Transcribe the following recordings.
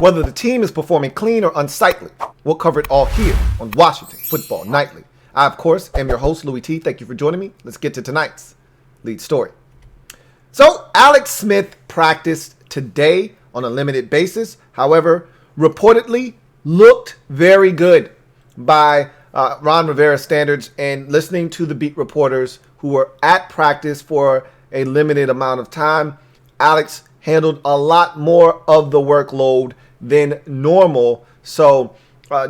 Whether the team is performing clean or unsightly, we'll cover it all here on Washington Football Nightly. I, of course, am your host, Louie T. Thank you for joining me. Let's get to tonight's lead story. So, Alex Smith practiced today on a limited basis. However, reportedly looked very good by Ron Rivera standards, and listening to the beat reporters who were at practice for a limited amount of time, Alex handled a lot more of the workload than normal. So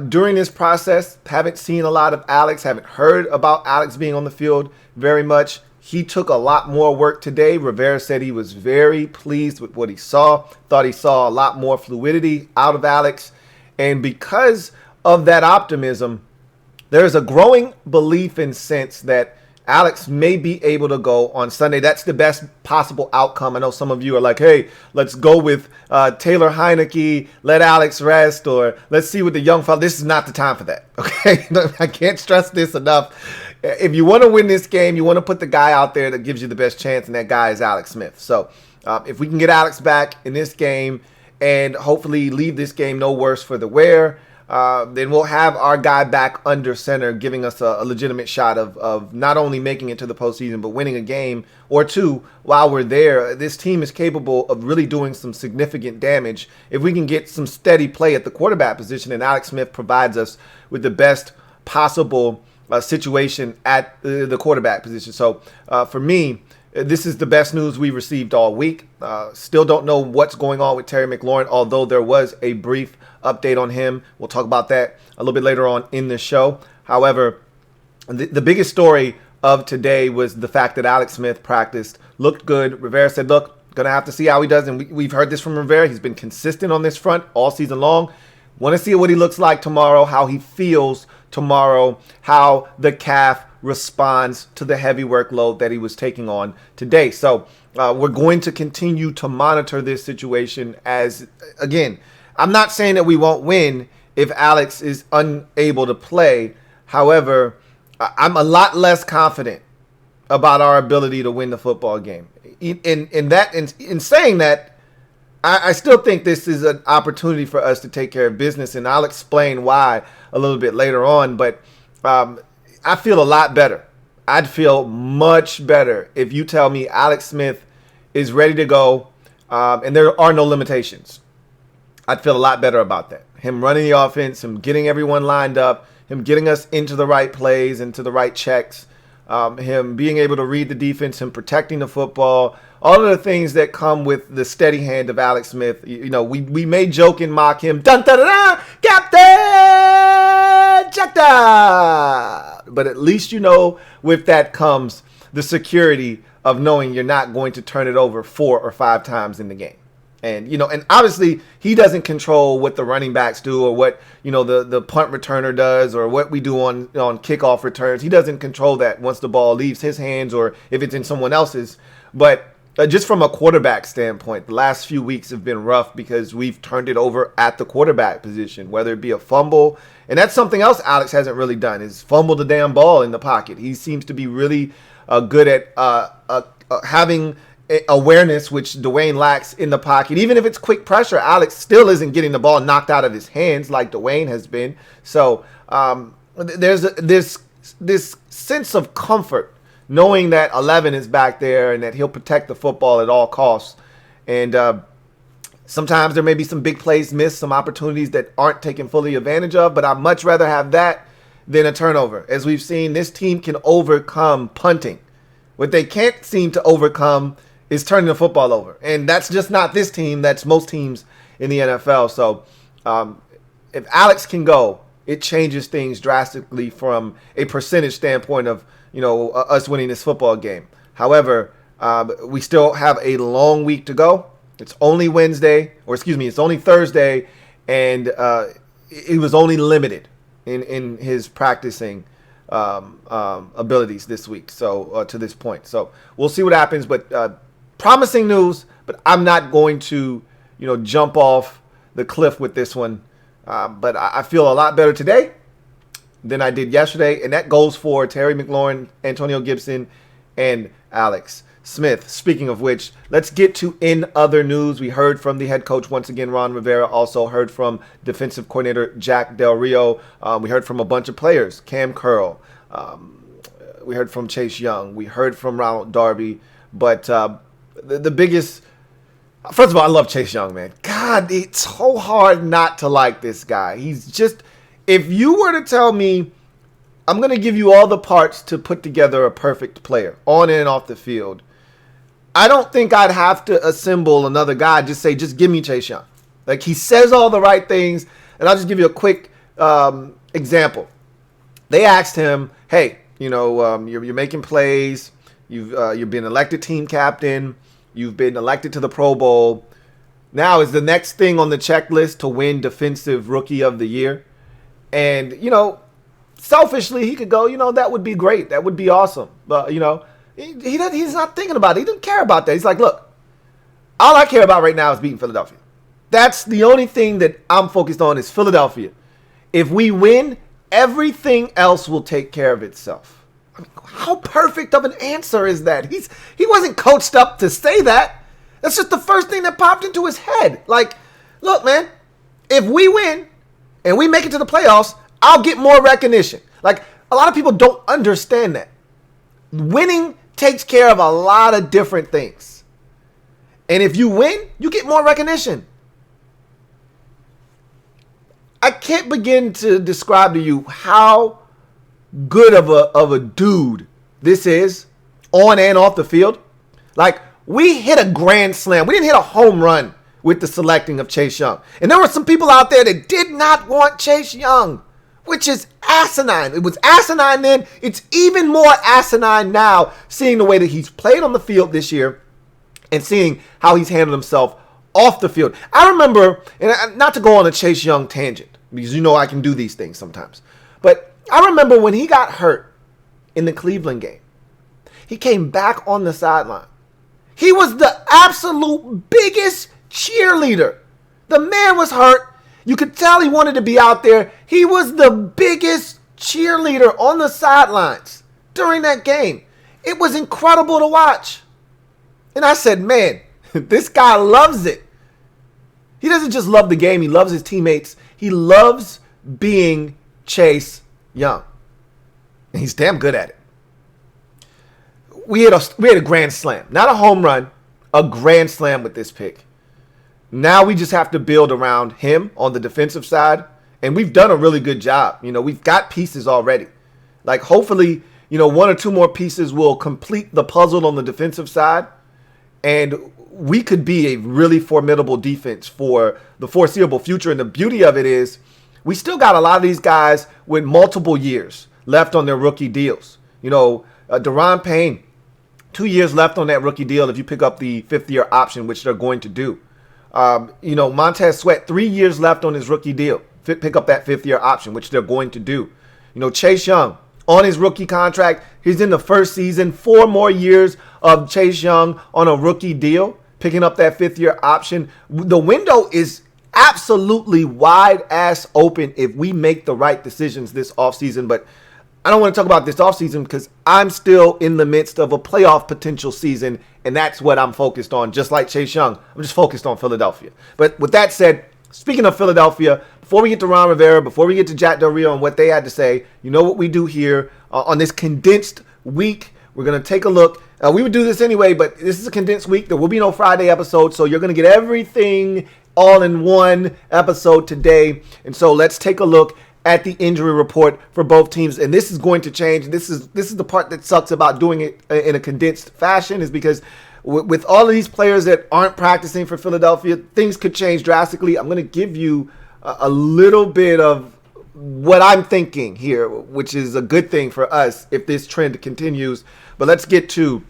during this process, haven't seen a lot of Alex, haven't heard about Alex being on the field very much. He took a lot more work today. Rivera said he was very pleased with what he saw, thought he saw a lot more fluidity out of Alex. And because of that optimism, there's a growing belief and sense that Alex may be able to go on Sunday. That's the best possible outcome. I know some of you are like, hey, let's go with Taylor Heineke, let Alex rest, or let's see what the young fella. This is not the time for that, okay? I can't stress this enough. If you want to win this game, you want to put the guy out there that gives you the best chance, and that guy is Alex Smith. So if we can get Alex back in this game and hopefully leave this game no worse for the wear, then we'll have our guy back under center, giving us a legitimate shot of not only making it to the postseason, but winning a game or two while we're there. This team is capable of really doing some significant damage if we can get some steady play at the quarterback position, and Alex Smith provides us with the best possible situation at the quarterback position. So for me, this is the best news we received all week. Still don't know what's going on with Terry McLaurin, although there was a brief update on him. We'll talk about that a little bit later on in the show. However, the biggest story of today was the fact that Alex Smith practiced, looked good. Rivera said, look, going to have to see how he does. And we've heard this from Rivera. He's been consistent on this front all season long. Want to see what he looks like tomorrow, how he feels tomorrow, how the calf responds to the heavy workload that he was taking on today. So we're going to continue to monitor this situation as, again, I'm not saying that we won't win if Alex is unable to play. However, I'm a lot less confident about our ability to win the football game. In saying that, I still think this is an opportunity for us to take care of business, and I'll explain why a little bit later on. But I feel a lot better. I'd feel much better if you tell me Alex Smith is ready to go and there are no limitations. I'd feel a lot better about that. Him running the offense, him getting everyone lined up, him getting us into the right plays, into the right checks, him being able to read the defense, him protecting the football, all of the things that come with the steady hand of Alex Smith. You know, we may joke and mock him, dun dun dun, Captain, check that. But at least you know with that comes the security of knowing you're not going to turn it over 4 or 5 times in the game. And, you know, and obviously he doesn't control what the running backs do or what, you know, the punt returner does or what we do on kickoff returns. He doesn't control that once the ball leaves his hands or if it's in someone else's. But just from a quarterback standpoint, the last few weeks have been rough because we've turned it over at the quarterback position, whether it be a fumble. And that's something else Alex hasn't really done, is fumble the damn ball in the pocket. He seems to be really good at having awareness, which Dwayne lacks in the pocket. Even if it's quick pressure, Alex still isn't getting the ball knocked out of his hands like Dwayne has been. So there's this sense of comfort knowing that 11 is back there and that he'll protect the football at all costs. And sometimes there may be some big plays missed, some opportunities that aren't taken fully advantage of, but I'd much rather have that than a turnover. As we've seen, this team can overcome punting. What they can't seem to overcome is turning the football over. And that's just not this team. That's most teams in the NFL. So if Alex can go, it changes things drastically from a percentage standpoint of, you know, us winning this football game. However, we still have a long week to go. It's only it's only Thursday, and he was only limited in his practicing abilities this week. So to this point, so we'll see what happens. But promising news. But I'm not going to, you know, jump off the cliff with this one. But I feel a lot better today than I did yesterday, and that goes for Terry McLaurin, Antonio Gibson, and Alex Smith. Speaking of which, let's get to in other news. We heard from the head coach once again, Ron Rivera. Also heard from defensive coordinator Jack Del Rio. We heard from a bunch of players, Cam Curl. We heard from Chase Young. We heard from Ronald Darby. But the biggest, first of all, I love Chase Young, man. God, it's so hard not to like this guy. He's just, if you were to tell me, I'm going to give you all the parts to put together a perfect player on and off the field, I don't think I'd have to assemble another guy. Just say, just give me Chase Young. Like, he says all the right things. And I'll just give you a quick example. They asked him, hey, you're making plays. You've been elected team captain. You've been elected to the Pro Bowl. Now is the next thing on the checklist to win Defensive Rookie of the Year. And, selfishly, he could go, that would be great. That would be awesome. But, he's not thinking about it. He doesn't care about that. He's like, look, all I care about right now is beating Philadelphia. That's the only thing that I'm focused on is Philadelphia. If we win, everything else will take care of itself. I mean, how perfect of an answer is that? He wasn't coached up to say that. That's just the first thing that popped into his head. Like, look, man, if we win and we make it to the playoffs, I'll get more recognition. Like, a lot of people don't understand that. Winning takes care of a lot of different things. And if you win, you get more recognition. I can't begin to describe to you how good of a dude this is on and off the field. Like, we hit a grand slam. We didn't hit a home run with the selecting of Chase Young. And there were some people out there that did not want Chase Young, which is asinine. It was asinine then. It's even more asinine now, seeing the way that he's played on the field this year and seeing how he's handled himself off the field. I remember, and not to go on a Chase Young tangent, because I can do these things sometimes, but I remember when he got hurt in the Cleveland game, he came back on the sideline. He was the absolute biggest cheerleader. The man was hurt. You could tell he wanted to be out there. He was the biggest cheerleader on the sidelines during that game. It was incredible to watch. And I said, man, this guy loves it. He doesn't just love the game. He loves his teammates. He loves being Chase Young. And he's damn good at it. We had a grand slam. Not a home run. A grand slam with this pick. Now we just have to build around him on the defensive side. And we've done a really good job. We've got pieces already. Like, hopefully, one or two more pieces will complete the puzzle on the defensive side. And we could be a really formidable defense for the foreseeable future. And the beauty of it is we still got a lot of these guys with multiple years left on their rookie deals. Deron Payne, 2 years left on that rookie deal if you pick up the fifth-year option, which they're going to do. Montez Sweat, 3 years left on his rookie deal. Pick up that fifth-year option, which they're going to do. Chase Young, on his rookie contract, he's in the first season, 4 more years of Chase Young on a rookie deal, picking up that fifth-year option. The window is absolutely wide-ass open if we make the right decisions this offseason. But I don't want to talk about this offseason because I'm still in the midst of a playoff potential season, and that's what I'm focused on, just like Chase Young. I'm just focused on Philadelphia. But with that said, speaking of Philadelphia, before we get to Ron Rivera, before we get to Jack Del Rio and what they had to say, you know what we do here on this condensed week. We're going to take a look. We would do this anyway, but this is a condensed week. There will be no Friday episode, so you're going to get everything all in one episode today. And so let's take a look at the injury report for both teams. And this is going to change. This is the part that sucks about doing it in a condensed fashion, is because with all of these players that aren't practicing for Philadelphia, things could change drastically. I'm going to give you a little bit of what I'm thinking here, which is a good thing for us if this trend continues. But let's get to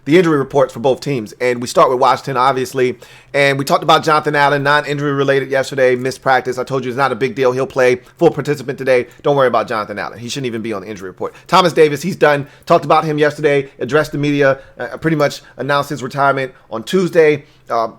the injury reports for both teams. And we start with Washington, obviously. And we talked about Jonathan Allen, non-injury related yesterday, missed practice. I told you it's not a big deal. He'll play full participant today. Don't worry about Jonathan Allen. He shouldn't even be on the injury report. Thomas Davis, he's done. Talked about him yesterday, addressed the media, pretty much announced his retirement on Tuesday,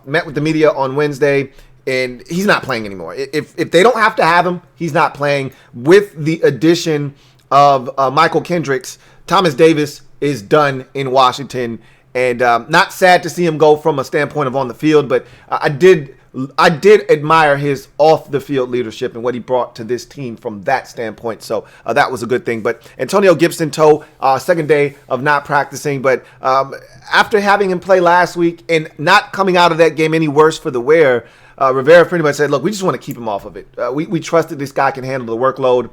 met with the media on Wednesday, and he's not playing anymore. If they don't have to have him, he's not playing. With the addition of Michael Kendricks, Thomas Davis is done in Washington. And not sad to see him go from a standpoint of on the field, but I did admire his off the field leadership and what he brought to this team from that standpoint. So that was a good thing. But Antonio Gibson toe, second day of not practicing. But after having him play last week and not coming out of that game any worse for the wear, Rivera pretty much said, look, we just want to keep him off of it. We trusted this guy can handle the workload.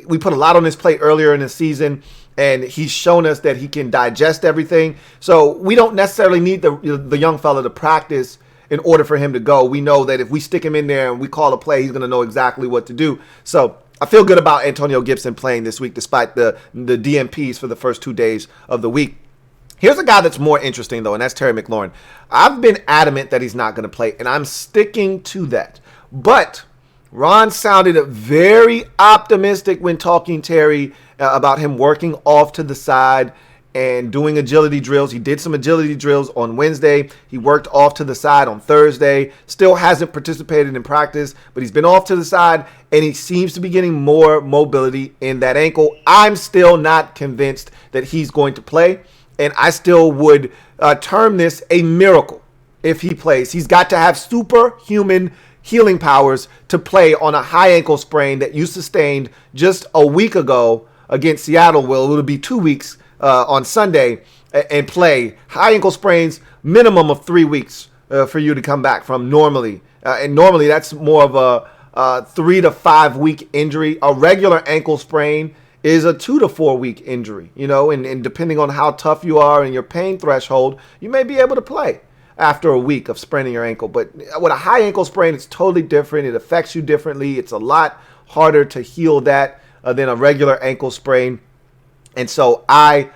We put a lot on his plate earlier in the season, and he's shown us that he can digest everything. So we don't necessarily need the young fella to practice in order for him to go. We know that if we stick him in there and we call a play, he's going to know exactly what to do. So I feel good about Antonio Gibson playing this week despite the DNPs for the first 2 days of the week. Here's a guy that's more interesting, though, and that's Terry McLaurin. I've been adamant that he's not going to play, and I'm sticking to that. But Ron sounded very optimistic when talking Terry about him working off to the side and doing agility drills. He did some agility drills on Wednesday. He worked off to the side on Thursday. Still hasn't participated in practice, but he's been off to the side, and he seems to be getting more mobility in that ankle. I'm still not convinced that he's going to play, and I still would term this a miracle if he plays. He's got to have superhuman healing powers to play on a high ankle sprain that you sustained just a week ago against Seattle. Well, it'll be 2 weeks on Sunday and play. High ankle sprains, minimum of 3 weeks for you to come back from normally. And normally that's more of a 3 to 5 week injury. A regular ankle sprain is a 2 to 4 week injury, and depending on how tough you are and your pain threshold, you may be able to play after a week of spraining your ankle. But with a high ankle sprain, it's totally different. It affects you differently. It's a lot harder to heal that than a regular ankle sprain. And so I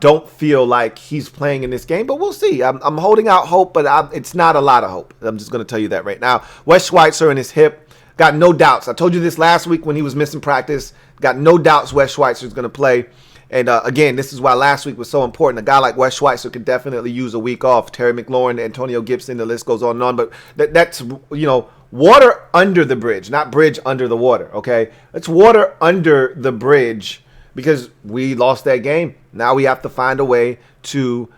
don't feel like he's playing in this game, but we'll see. I'm holding out hope, but it's not a lot of hope. I'm just going to tell you that right now. Wes Schweitzer and his hip, got no doubts. I told you this last week when he was missing practice. Got no doubts Wes Schweitzer is going to play. And again, this is why last week was so important. A guy like Wes Schweitzer could definitely use a week off. Terry McLaurin, Antonio Gibson, the list goes on and on. But that's water under the bridge, not bridge under the water, okay? It's water under the bridge because we lost that game. Now we have to find a way to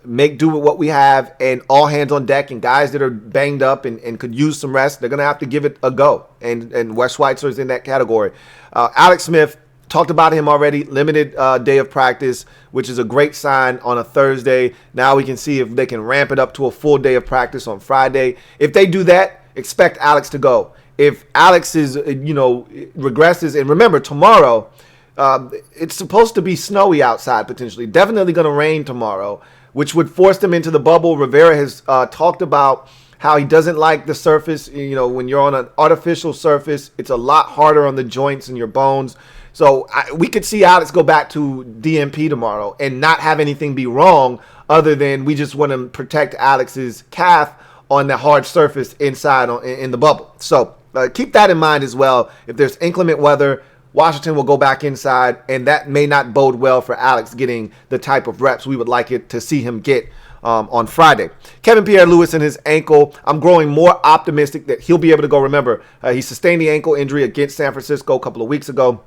make do with what we have, and all hands on deck, and guys that are banged up and could use some rest, they're going to have to give it a go. And Wes Schweitzer is in that category. Alex Smith, talked about him already, limited day of practice, which is a great sign on a Thursday. Now we can see if they can ramp it up to a full day of practice on Friday. If they do that, expect Alex to go. If Alex is, regresses, and remember, tomorrow, it's supposed to be snowy outside potentially. Definitely going to rain tomorrow, which would force them into the bubble. Rivera has talked about how he doesn't like the surface. When you're on an artificial surface, it's a lot harder on the joints and your bones. So we could see Alex go back to DNP tomorrow and not have anything be wrong other than we just want to protect Alex's calf on the hard surface inside in the bubble. So keep that in mind as well. If there's inclement weather, Washington will go back inside, and that may not bode well for Alex getting the type of reps we would like it to see him get on Friday. Kevin Pierre-Louis and his ankle, I'm growing more optimistic that he'll be able to go. Remember, he sustained the ankle injury against San Francisco a couple of weeks ago.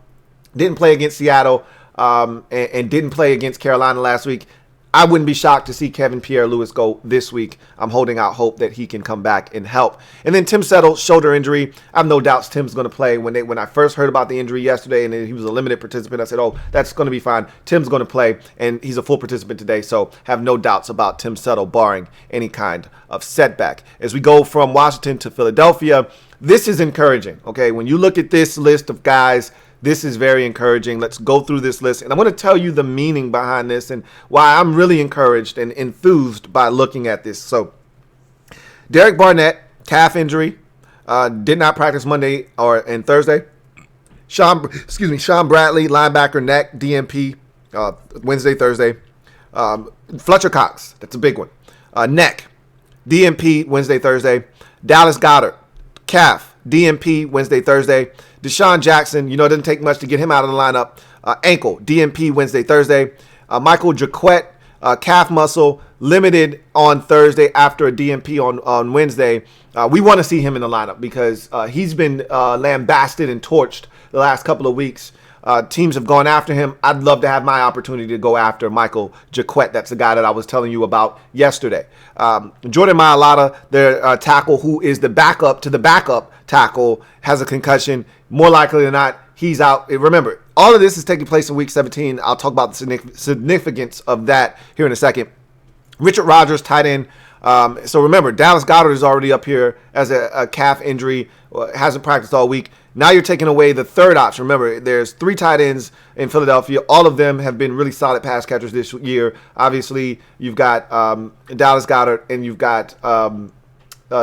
Didn't play against Seattle and didn't play against Carolina last week. I wouldn't be shocked to see Kevin Pierre-Louis go this week. I'm holding out hope that he can come back and help. And then Tim Settle, shoulder injury. I have no doubts Tim's going to play. When I first heard about the injury yesterday and he was a limited participant, I said, oh, that's going to be fine. Tim's going to play, and he's a full participant today, so have no doubts about Tim Settle barring any kind of setback. As we go from Washington to Philadelphia, this is encouraging, okay? When you look at this list of guys, this is very encouraging. Let's go through this list. And I'm going to tell you the meaning behind this and why I'm really encouraged and enthused by looking at this. So, Derek Barnett, calf injury, did not practice Monday and Thursday. Sean Bradley, linebacker, neck, DNP, Wednesday, Thursday. Fletcher Cox, that's a big one. Neck, DNP, Wednesday, Thursday. Dallas Goedert, calf, DNP, Wednesday, Thursday. Deshaun Jackson, it doesn't take much to get him out of the lineup. Ankle, DNP, Wednesday, Thursday. Michael Jaquette, calf muscle, limited on Thursday after a DNP on Wednesday. We want to see him in the lineup because he's been lambasted and torched the last couple of weeks Teams have gone after him. I'd love to have my opportunity to go after Michael Jaquette. That's the guy that I was telling you about yesterday. Jordan Mailata, their tackle, who is the backup to the backup tackle, has a concussion. More likely than not, he's out. Remember, all of this is taking place in Week 17. I'll talk about the significance of that here in a second. Richard Rodgers, tight end. So remember, Dallas Goedert is already up here as a calf injury, hasn't practiced all week. Now you're taking away the third option. Remember, there's 3 tight ends in Philadelphia. All of them have been really solid pass catchers this year. Obviously, you've got Dallas Goedert and you've got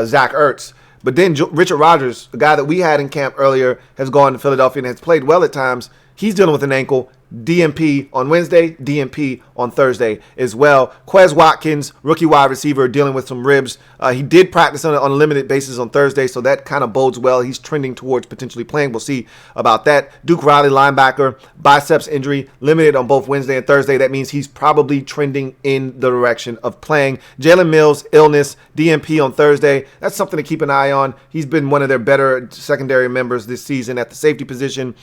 Zach Ertz. But then Richard Rodgers, the guy that we had in camp earlier, has gone to Philadelphia and has played well at times. He's dealing with an ankle. DNP on Wednesday, DNP on Thursday as well. Quez Watkins, rookie wide receiver, dealing with some ribs. He did practice on a limited basis on Thursday, so that kind of bodes well. He's trending towards potentially playing. We'll see about that. Duke Riley, linebacker, biceps injury, limited on both Wednesday and Thursday. That means he's probably trending in the direction of playing. Jalen Mills, illness, DNP on Thursday. That's something to keep an eye on. He's been one of their better secondary members this season at the safety position.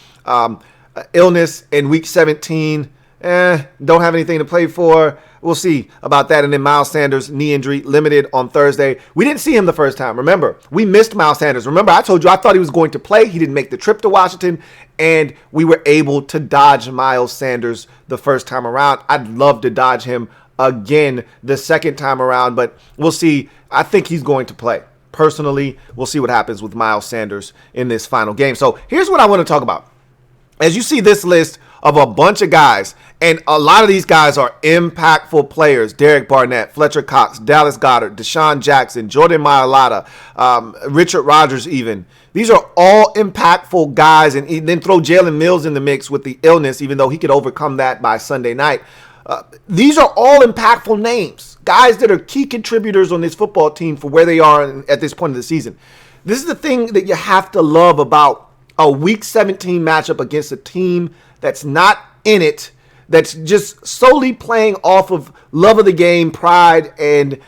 Illness in Week 17. Don't have anything to play for. We'll see about that. And then Miles Sanders, knee injury, limited on Thursday. We didn't see him the first time. Remember, we missed Miles Sanders. Remember, I told you I thought he was going to play. He didn't make the trip to Washington, and we were able to dodge Miles Sanders the first time around. I'd love to dodge him again the second time around, but we'll see. I think he's going to play. Personally, we'll see what happens with Miles Sanders in this final game. So here's what I want to talk about. As you see this list of a bunch of guys, and a lot of these guys are impactful players: Derek Barnett, Fletcher Cox, Dallas Goedert, Deshaun Jackson, Jordan Mailata, Richard Rodgers even. These are all impactful guys, and then throw Jalen Mills in the mix with the illness, even though he could overcome that by Sunday night. These are all impactful names, guys that are key contributors on this football team for where they are at this point of the season. This is the thing that you have to love about a Week 17 matchup against a team that's not in it, that's just solely playing off of love of the game, pride, and,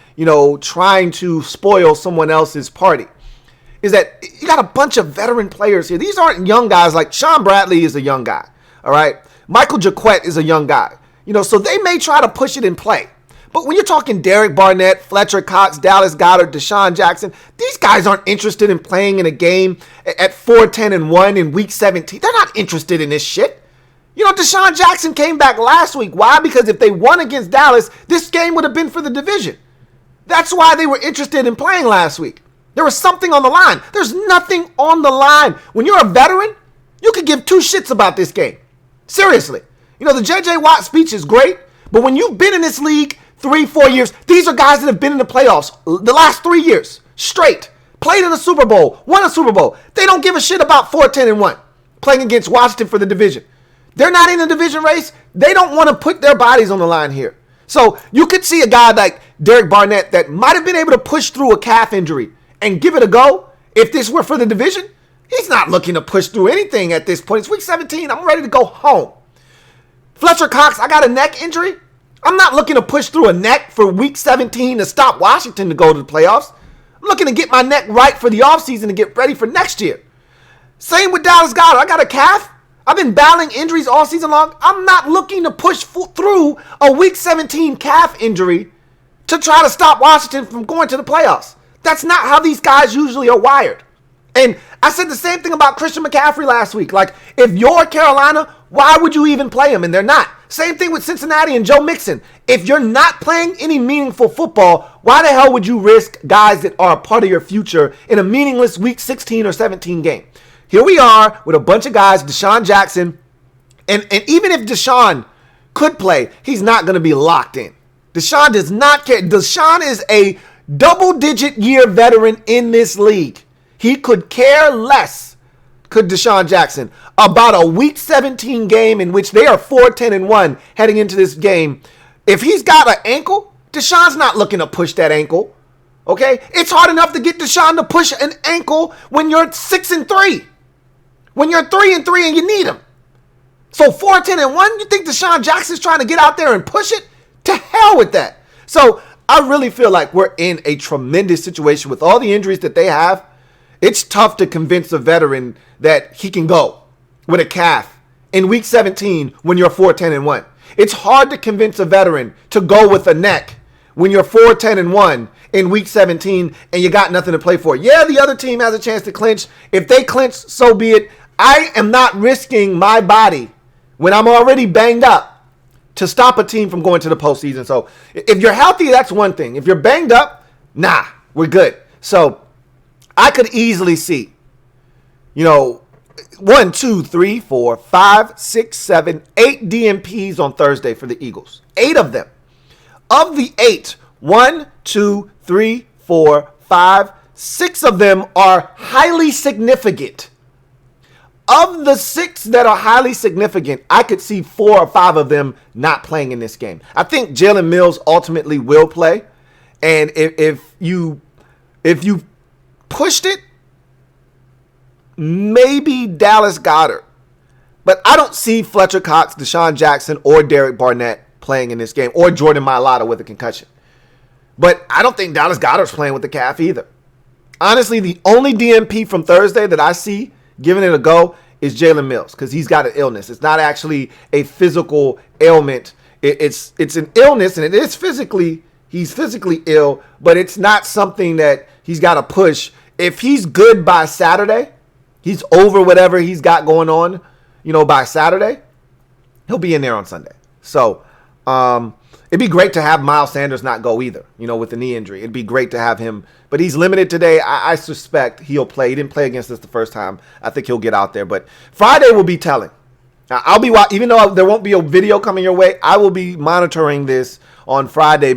trying to spoil someone else's party, is that you got a bunch of veteran players here. These aren't young guys. Like Sean Bradley is a young guy, all right? Michael Jaquette is a young guy, so they may try to push it and play. But when you're talking Derek Barnett, Fletcher Cox, Dallas Goedert, Deshaun Jackson, these guys aren't interested in playing in a game at 4-10-1 in Week 17. They're not interested in this shit. Deshaun Jackson came back last week. Why? Because if they won against Dallas, this game would have been for the division. That's why they were interested in playing last week. There was something on the line. There's nothing on the line. When you're a veteran, you could give 2 shits about this game. Seriously. The J.J. Watt speech is great, but when you've been in this league 3-4 years, these are guys that have been in the playoffs the last 3 years straight, played in a Super Bowl, won a Super Bowl. They don't give a shit about 4-10-1 playing against Washington for the division. They're not in the division race. They don't want to put their bodies on the line here. So you could see a guy like Derek Barnett that might have been able to push through a calf injury and give it a go if this were for the division. He's not looking to push through anything at this point. It's Week 17. I'm ready to go home. Fletcher Cox, I got a neck injury. I'm not looking to push through a neck for Week 17 to stop Washington to go to the playoffs. I'm looking to get my neck right for the offseason to get ready for next year. Same with Dallas Goedert. I got a calf. I've been battling injuries all season long. I'm not looking to push through a Week 17 calf injury to try to stop Washington from going to the playoffs. That's not how these guys usually are wired. And I said the same thing about Christian McCaffrey last week. Like, if you're Carolina, why would you even play him? And they're not. Same thing with Cincinnati and Joe Mixon. If you're not playing any meaningful football, why the hell would you risk guys that are a part of your future in a meaningless Week 16 or 17 game? Here we are with a bunch of guys, Deshaun Jackson, and even if Deshaun could play, he's not going to be locked in. Deshaun does not care. Deshaun is a double-digit year veteran in this league. He could care less, could Deshaun Jackson, about a Week 17 game in which they are 4-10-1 heading into this game. If he's got an ankle, Deshaun's not looking to push that ankle. Okay? It's hard enough to get Deshaun to push an ankle when you're 6-3. When you're 3-3 and you need him. So 4-10-1, you think Deshaun Jackson's trying to get out there and push it? To hell with that. So I really feel like we're in a tremendous situation with all the injuries that they have. It's tough to convince a veteran that he can go with a calf in week 17 when you're 4-10-1. It's hard to convince a veteran to go with a neck when you're 4-10-1 in week 17 and you got nothing to play for. Yeah, the other team has a chance to clinch. If they clinch, so be it. I am not risking my body when I'm already banged up to stop a team from going to the postseason. So if you're healthy, that's one thing. If you're banged up, nah, we're good. So I could easily see, 1, 2, 3, 4, 5, 6, 7, 8 DNPs on Thursday for the Eagles. 8 of them. Of the 8, 1, 2, 3, 4, 5, 6 of them are highly significant. Of the 6 that are highly significant, I could see 4 or 5 of them not playing in this game. I think Jalen Mills ultimately will play. And if you pushed it, maybe Dallas Goedert. But I don't see Fletcher Cox, Deshaun Jackson, or Derek Barnett playing in this game, or Jordan Mailata with a concussion. But I don't think Dallas Goedert's playing with the calf either. Honestly, the only DNP from Thursday that I see giving it a go is Jalen Mills, because he's got an illness. It's not actually a physical ailment. It's an illness, and he's physically ill, but it's not something that he's got to push. If he's good by Saturday, he's over whatever he's got going on, by Saturday, he'll be in there on Sunday. So it'd be great to have Miles Sanders not go either, with the knee injury. It'd be great to have him, but he's limited today. I suspect he'll play. He didn't play against us the first time. I think he'll get out there, but Friday will be telling. Now, even though there won't be a video coming your way, I will be monitoring this on Friday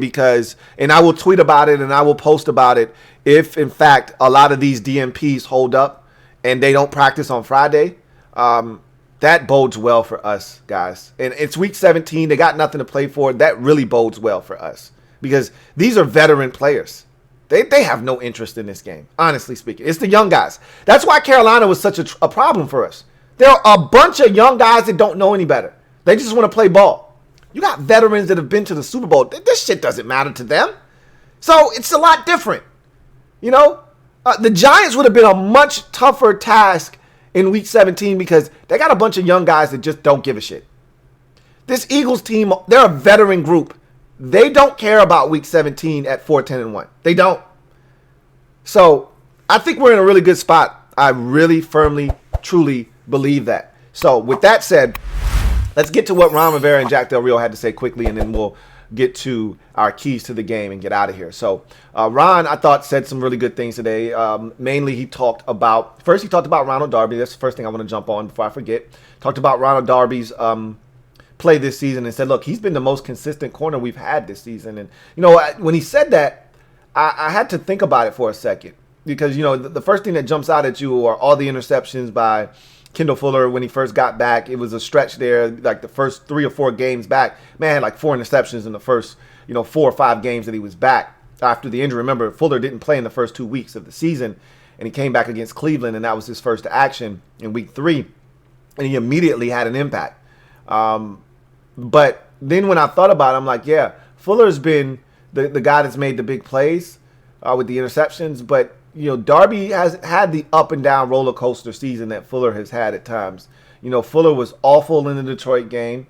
and I will tweet about it and I will post about it if, in fact, a lot of these DNPs hold up and they don't practice on Friday. That bodes well for us, guys. And it's week 17. They got nothing to play for. That really bodes well for us because these are veteran players. They have no interest in this game, honestly speaking. It's the young guys. That's why Carolina was such a problem for us. There are a bunch of young guys that don't know any better. They just want to play ball. You got veterans that have been to the Super Bowl. This shit doesn't matter to them. So it's a lot different. The Giants would have been a much tougher task in week 17 because they got a bunch of young guys that just don't give a shit. This Eagles team, they're a veteran group. They don't care about week 17 at 4-10-1. They don't. So I think we're in a really good spot. I really firmly, truly believe that. So with that said, let's get to what Ron Rivera and Jack Del Rio had to say quickly, and then we'll get to our keys to the game and get out of here. So Ron, I thought, said some really good things today. Mainly he talked about Ronald Darby. That's the first thing I want to jump on before I forget. Talked about Ronald Darby's play this season and said, look, he's been the most consistent corner we've had this season. And, when he said that, I had to think about it for a second because, the first thing that jumps out at you are all the interceptions by Kendall Fuller when he first got back. It was a stretch there, like the first 3 or 4 games back. Man had like 4 interceptions in the first, 4 or 5 games that he was back after the injury. Remember, Fuller didn't play in the first 2 weeks of the season, and he came back against Cleveland, and that was his first action in week 3, and he immediately had an impact. But then when I thought about it, I'm like, yeah, Fuller's been the guy that's made the big plays with the interceptions, but Darby has had the up and down roller coaster season that Fuller has had at times. Fuller was awful in the Detroit game.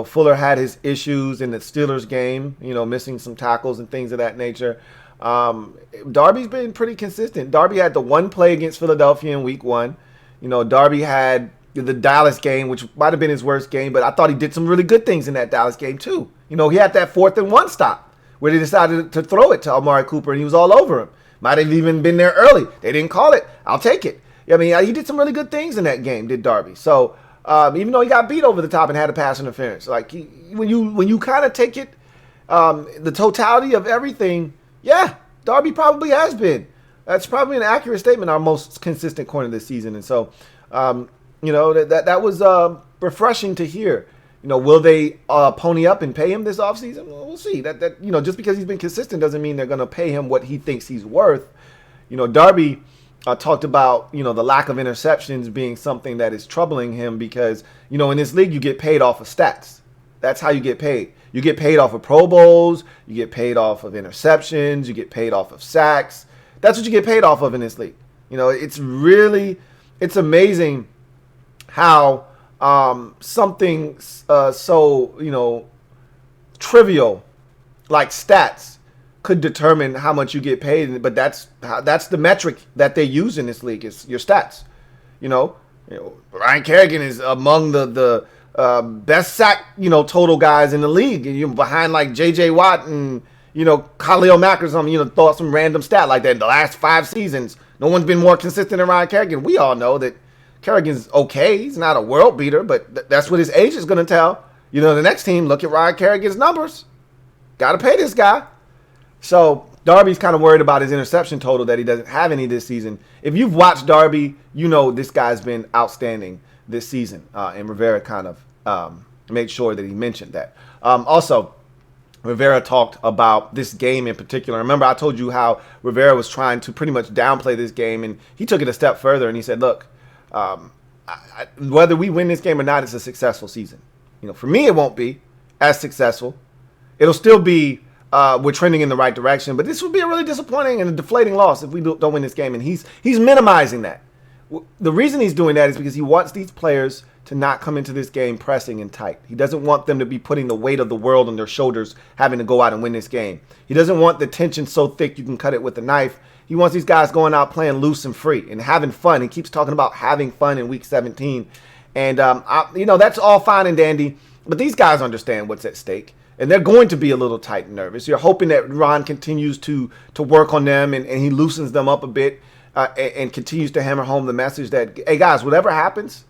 Fuller had his issues in the Steelers game, missing some tackles and things of that nature. Darby's been pretty consistent. Darby had the one play against Philadelphia in week 1. Darby had the Dallas game, which might have been his worst game, but I thought he did some really good things in that Dallas game too. He had that 4th and 1 stop where they decided to throw it to Amari Cooper and he was all over him. Might have even been there early. They didn't call it. I'll take it. I mean, he did some really good things in that game, did Darby. So even though he got beat over the top and had a pass interference, like when you kind of take it, the totality of everything, yeah, Darby probably has been. That's probably an accurate statement. Our most consistent corner this season, and so that was refreshing to hear. Will they pony up and pay him this offseason? Well, we'll see. That just because he's been consistent doesn't mean they're going to pay him what he thinks he's worth. Darby talked about, the lack of interceptions being something that is troubling him because, in this league you get paid off of stats. That's how you get paid. You get paid off of Pro Bowls. You get paid off of interceptions. You get paid off of sacks. That's what you get paid off of in this league. It's amazing how something so, trivial like stats could determine how much you get paid. But that's the metric that they use in this league is your stats. Ryan Kerrigan is among the best sack, total guys in the league. You're behind like J.J. Watt and, Khalil Mack or something, throw out some random stat like that. In the last 5 seasons, no one's been more consistent than Ryan Kerrigan. We all know that Kerrigan's okay. He's not a world beater, but that's what his age is going to tell. The next team, look at Ryan Kerrigan's numbers. Got to pay this guy. So Darby's kind of worried about his interception total that he doesn't have any this season. If you've watched Darby, this guy's been outstanding this season. And Rivera kind of made sure that he mentioned that. Also, Rivera talked about this game in particular. Remember, I told you how Rivera was trying to pretty much downplay this game, and he took it a step further, and he said, look, whether we win this game or not, it's a successful season. For me, it won't be as successful. It'll still be, we're trending in the right direction, but this would be a really disappointing and a deflating loss if we don't win this game, and he's minimizing that. The reason he's doing that is because he wants these players to not come into this game pressing and tight. He doesn't want them to be putting the weight of the world on their shoulders, having to go out and win this game. He doesn't want the tension so thick you can cut it with a knife. He wants these guys going out playing loose and free and having fun. He keeps talking about having fun in Week 17. And, that's all fine and dandy. But these guys understand what's at stake. And they're going to be a little tight and nervous. You're hoping that Ron continues to work on them and he loosens them up a bit and continues to hammer home the message that, hey, guys, whatever happens,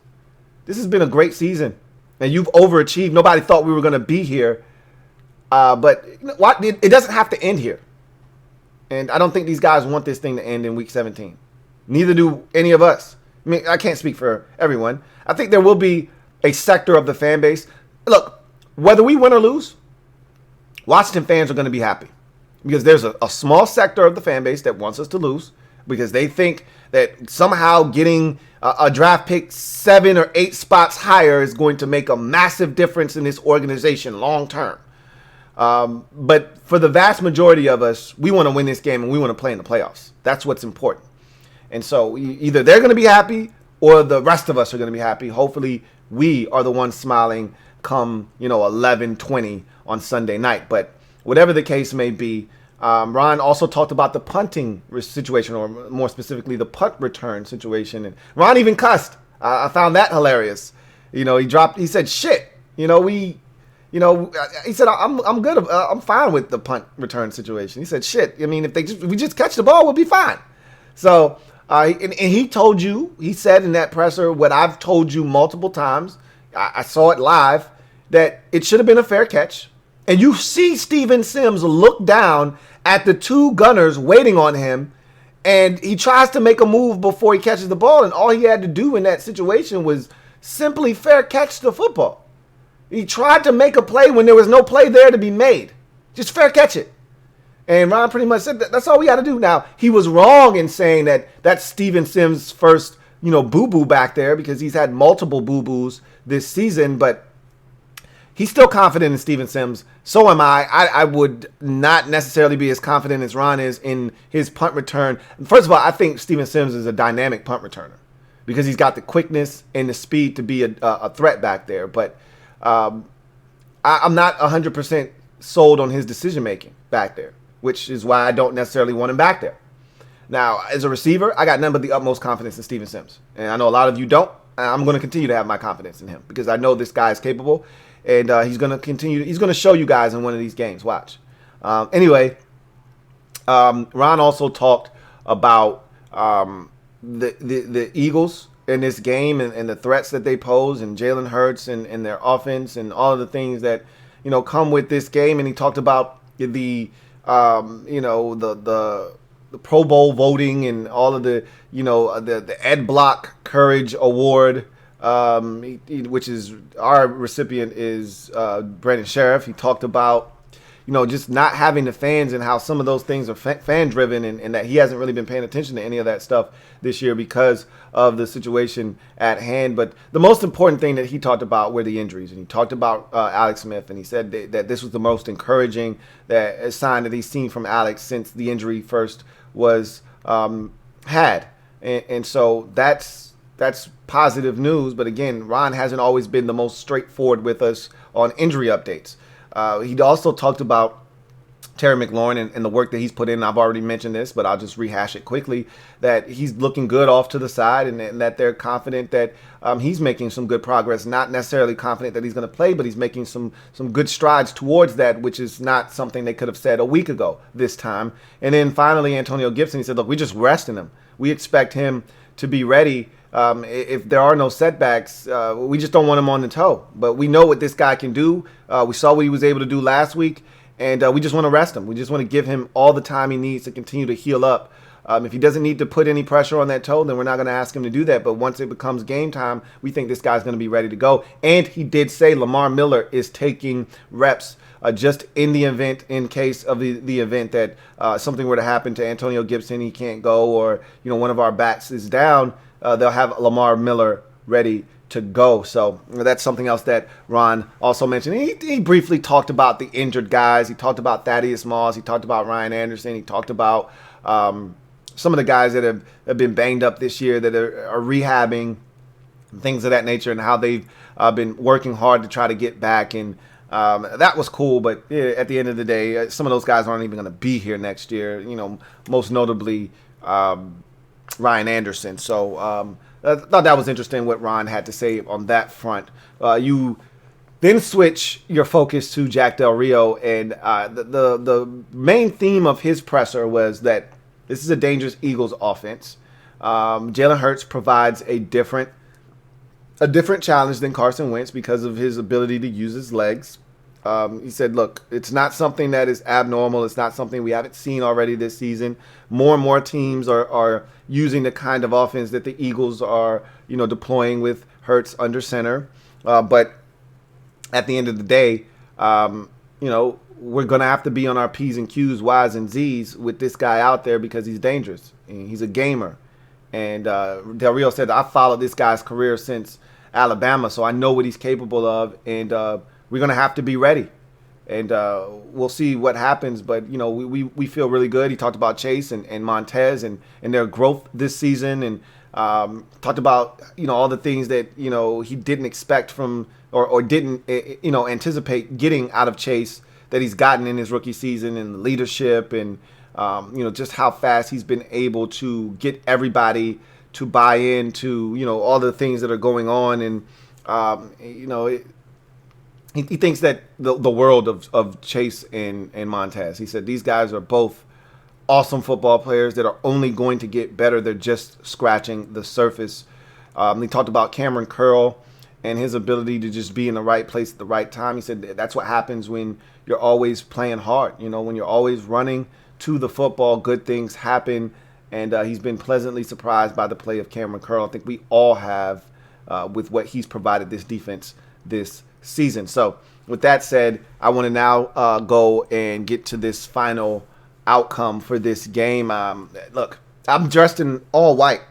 this has been a great season. And you've overachieved. Nobody thought we were going to be here. But it doesn't have to end here. And I don't think these guys want this thing to end in Week 17. Neither do any of us. I mean, I can't speak for everyone. I think there will be a sector of the fan base. Look, whether we win or lose, Washington fans are going to be happy. Because there's a small sector of the fan base that wants us to lose. Because they think that somehow getting a draft pick 7 or 8 spots higher is going to make a massive difference in this organization long term. But for the vast majority of us, we want to win this game and we want to play in the playoffs. That's what's important. And so either they're going to be happy or the rest of us are going to be happy. Hopefully we are the ones smiling come, 11:20 on Sunday night. But whatever the case may be, Ron also talked about the punting situation, or more specifically, the punt return situation. And Ron even cussed. I found that hilarious. He said, shit, he said, I'm good. I'm fine with the punt return situation. He said, shit. I mean, if we just catch the ball, we'll be fine. So, and he told you, he said in that presser, what I've told you multiple times, I saw it live, that it should have been a fair catch. And you see Steven Sims look down at the 2 gunners waiting on him, and he tries to make a move before he catches the ball, and all he had to do in that situation was simply fair catch the football. He tried to make a play when there was no play there to be made. Just fair catch it. And Ron pretty much said that's all we got to do. Now, he was wrong in saying that that's Steven Sims' first, boo-boo back there, because he's had multiple boo-boos this season, but he's still confident in Steven Sims. So am I. I would not necessarily be as confident as Ron is in his punt return. First of all, I think Steven Sims is a dynamic punt returner because he's got the quickness and the speed to be a threat back there. But I'm not 100% sold on his decision-making back there, which is why I don't necessarily want him back there. Now, as a receiver, I got none but the utmost confidence in Steven Sims. And I know a lot of you don't. I'm going to continue to have my confidence in him because I know this guy is capable. And he's going to continue. He's going to show you guys in one of these games. Watch. Anyway, Ron also talked about the Eagles in this game and the threats that they pose, and Jalen Hurts and their offense and all of the things that come with this game. And he talked about the Pro Bowl voting and all of the the Ed Block Courage Award. Which is our recipient is Brandon Sheriff. He talked about just not having the fans and how some of those things are fan driven, and that he hasn't really been paying attention to any of that stuff this year because of the situation at hand. But the most important thing that he talked about were the injuries, and he talked about Alex Smith, and he said that this was the most encouraging sign that he's seen from Alex since the injury first was had, and so that's that's positive news. But again, Ron hasn't always been the most straightforward with us on injury updates. He also talked about Terry McLaurin and the work that he's put in. I've already mentioned this, but I'll just rehash it quickly, that he's looking good off to the side, and that they're confident that he's making some good progress. Not necessarily confident that he's going to play, but he's making some good strides towards that, which is not something they could have said a week ago this time. And then finally, Antonio Gibson, he said, look, we're just resting him. We expect him to be ready. If there are no setbacks, we just don't want him on the toe. But we know what this guy can do. We saw what he was able to do last week. And we just want to rest him. We just want to give him all the time he needs to continue to heal up. If he doesn't need to put any pressure on that toe, then we're not going to ask him to do that. But once it becomes game time, we think this guy's going to be ready to go. And he did say Lamar Miller is taking reps just in the event, in case of the event that something were to happen to Antonio Gibson, he can't go, or one of our backs is down. They'll have Lamar Miller ready to go. So that's something else that Ron also mentioned. He briefly talked about the injured guys. He talked about Thaddeus Moss. He talked about Ryan Anderson. He talked about some of the guys that have been banged up this year that are rehabbing, things of that nature, and how they've been working hard to try to get back. And that was cool. But at the end of the day, some of those guys aren't even going to be here next year, most notably Ryan Anderson. So I thought that was interesting what Ron had to say on that front. You then switch your focus to Jack Del Rio, and the main theme of his presser was that this is a dangerous Eagles offense. Jalen Hurts provides a different challenge than Carson Wentz because of his ability to use his legs. He said, look, it's not something that is abnormal. It's not something we haven't seen already this season. More and more teams are using the kind of offense that the Eagles are, deploying with Hurts under center. But at the end of the day, we're going to have to be on our P's and Q's, Y's and Z's with this guy out there because he's dangerous. And he's a gamer. And Del Rio said, I followed this guy's career since Alabama, so I know what he's capable of. And we're going to have to be ready. And we'll see what happens. But, we feel really good. He talked about Chase and Montez and their growth this season, and talked about, all the things that, he didn't expect from or didn't, anticipate getting out of Chase that he's gotten in his rookie season, and the leadership and, just how fast he's been able to get everybody to buy into, all the things that are going on. And, he thinks that the world of Chase and Montez. He said these guys are both awesome football players that are only going to get better. They're just scratching the surface. He talked about Cameron Curl and his ability to just be in the right place at the right time. He said that's what happens when you're always playing hard. When you're always running to the football, good things happen. And he's been pleasantly surprised by the play of Cameron Curl. I think we all have with what he's provided this defense this season. So with that said, I want to now go and get to this final outcome for this game. Look, I'm dressed in all white,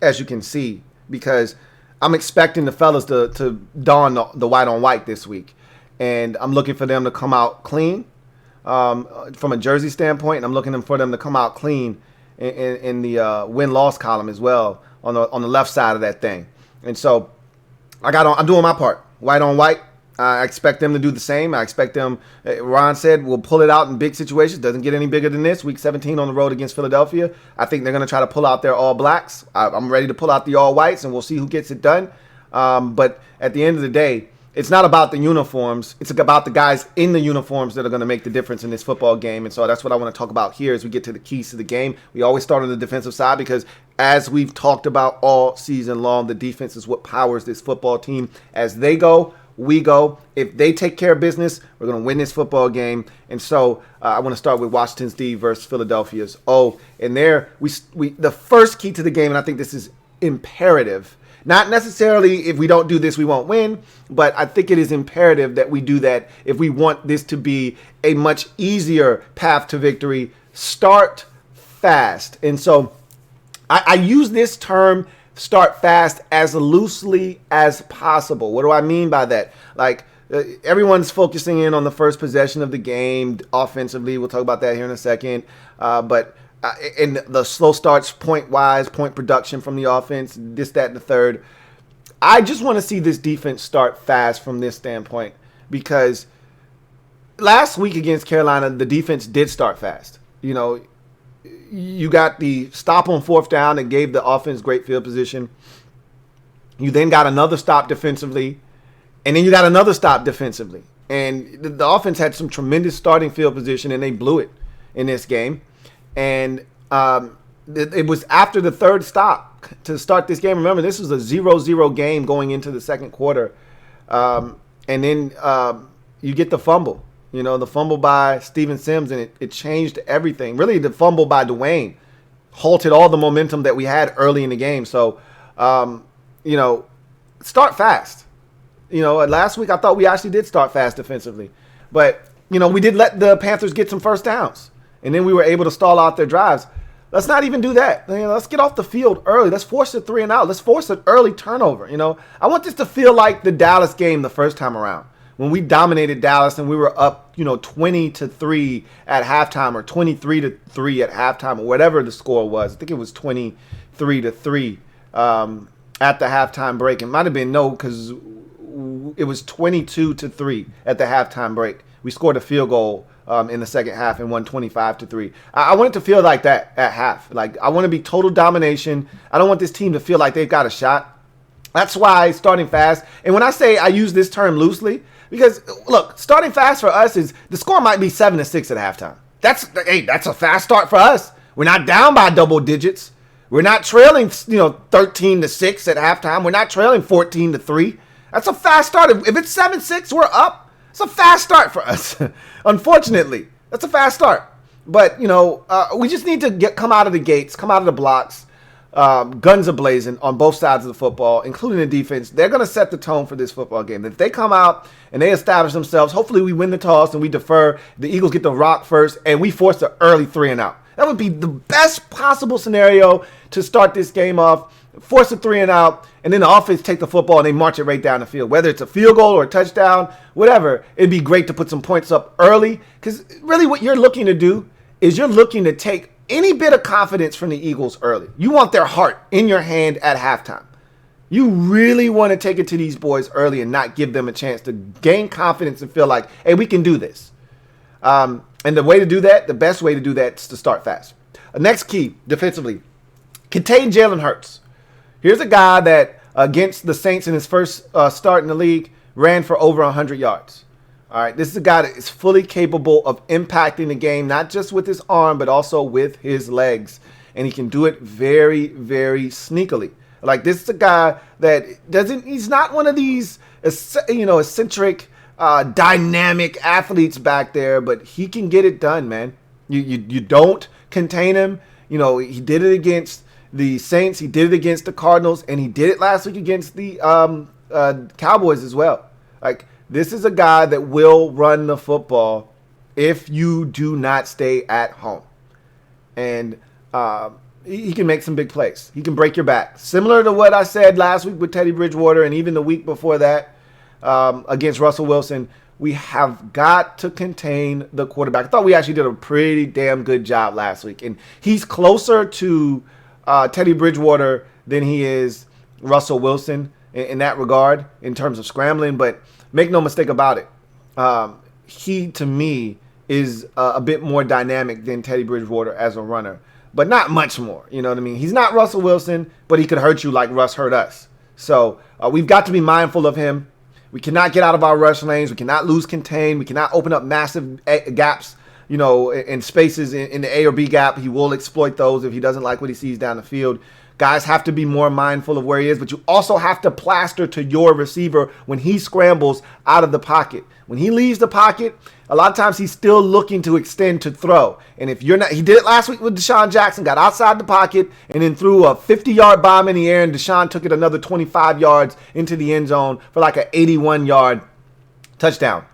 as you can see, because I'm expecting the fellas to don the white on white this week. And I'm looking for them to come out clean from a jersey standpoint. And I'm looking for them to come out clean in the win-loss column as well on the left side of that thing. And so I'm doing my part. White on white. I expect them to do the same. I expect them, Ron said, we'll pull it out in big situations. Doesn't get any bigger than this. Week 17 on the road against Philadelphia. I think they're going to try to pull out their all blacks. I'm ready to pull out the all whites, and we'll see who gets it done. But at the end of the day, it's not about the uniforms. It's about the guys in the uniforms that are going to make the difference in this football game. And so that's what I want to talk about here as we get to the keys to the game. We always start on the defensive side because, as we've talked about all season long, the defense is what powers this football team. As they go, we go. If they take care of business, we're going to win this football game. And so I want to start with Washington's D versus Philadelphia's O. And there, we the first key to the game, and I think this is imperative. Not necessarily if we don't do this, we won't win, but I think it is imperative that we do that if we want this to be a much easier path to victory. Start fast. And so I use this term, start fast, as loosely as possible. What do I mean by that? Like, everyone's focusing in on the first possession of the game offensively. We'll talk about that here in a second. But and the slow starts point-wise, point production from the offense, this, that, and the third. I just want to see this defense start fast from this standpoint because last week against Carolina, the defense did start fast. You know, you got the stop on fourth down that gave the offense great field position. You then got another stop defensively, and then you got another stop defensively. And the offense had some tremendous starting field position, and they blew it in this game. And it was after the third stop to start this game. Remember, this was a 0-0 game going into the second quarter. And then you get the fumble. You know, the fumble by Steven Sims, and it changed everything. Really, the fumble by Dwayne halted all the momentum that we had early in the game. So, you know, start fast. You know, last week I thought we actually did start fast defensively. But, you know, we did let the Panthers get some first downs. And then we were able to stall out their drives. Let's not even do that. You know, let's get off the field early. Let's force a 3 and out. Let's force an early turnover. You know, I want this to feel like the Dallas game the first time around when we dominated Dallas and we were up, you know, 20-3 at halftime or 23-3 at halftime or whatever the score was. I think it was 23-3 at the halftime break. It might have been because it was 22-3 at the halftime break. We scored a field goal in the second half and won 25-3. I want it to feel like that at half. Like, I want to be total domination. I don't want this team to feel like they've got a shot. That's why starting fast. And when I say I use this term loosely, because look, starting fast for us is the score might be 7-6 at halftime. That's a fast start for us. We're not down by double digits. We're not trailing, 13-6 at halftime. We're not trailing 14-3. That's a fast start. If it's 7-6, we're up. It's a fast start for us. Unfortunately, that's a fast start. But, we just need to come out of the gates, come out of the blocks, guns a-blazing on both sides of the football, including the defense. They're going to set the tone for this football game. If they come out and they establish themselves, hopefully we win the toss and we defer. The Eagles get the rock first, and we force the early 3 and out. That would be the best possible scenario to start this game off. Force a 3 and out, and then the offense take the football and they march it right down the field. Whether it's a field goal or a touchdown, whatever, it'd be great to put some points up early. Because really what you're looking to do is you're looking to take any bit of confidence from the Eagles early. You want their heart in your hand at halftime. You really want to take it to these boys early and not give them a chance to gain confidence and feel like, hey, we can do this. And the way to do that, the best way to do that is to start fast. Next key, defensively, contain Jalen Hurts. Here's a guy that against the Saints in his first start in the league ran for over 100 yards. All right, this is a guy that is fully capable of impacting the game, not just with his arm, but also with his legs. And he can do it very, very sneakily. Like, this is a guy that he's not one of these, eccentric, dynamic athletes back there, but he can get it done, man. You don't contain him. He did it against the Saints, he did it against the Cardinals, and he did it last week against the Cowboys as well. Like, this is a guy that will run the football if you do not stay at home. And he can make some big plays. He can break your back. Similar to what I said last week with Teddy Bridgewater and even the week before that against Russell Wilson, we have got to contain the quarterback. I thought we actually did a pretty damn good job last week. And he's closer to Teddy Bridgewater than he is Russell Wilson in that regard in terms of scrambling. But make no mistake about it. He, to me, is a bit more dynamic than Teddy Bridgewater as a runner. But not much more. You know what I mean? He's not Russell Wilson, but he could hurt you like Russ hurt us. So we've got to be mindful of him. We cannot get out of our rush lanes. We cannot lose contain. We cannot open up massive gaps, in spaces in the A or B gap. He will exploit those if he doesn't like what he sees down the field. Guys have to be more mindful of where he is, but you also have to plaster to your receiver when he scrambles out of the pocket. When he leaves the pocket, a lot of times he's still looking to extend to throw. And if you're not, he did it last week with Deshaun Jackson, got outside the pocket and then threw a 50-yard bomb in the air, and Deshaun took it another 25 yards into the end zone for like an 81-yard touchdown.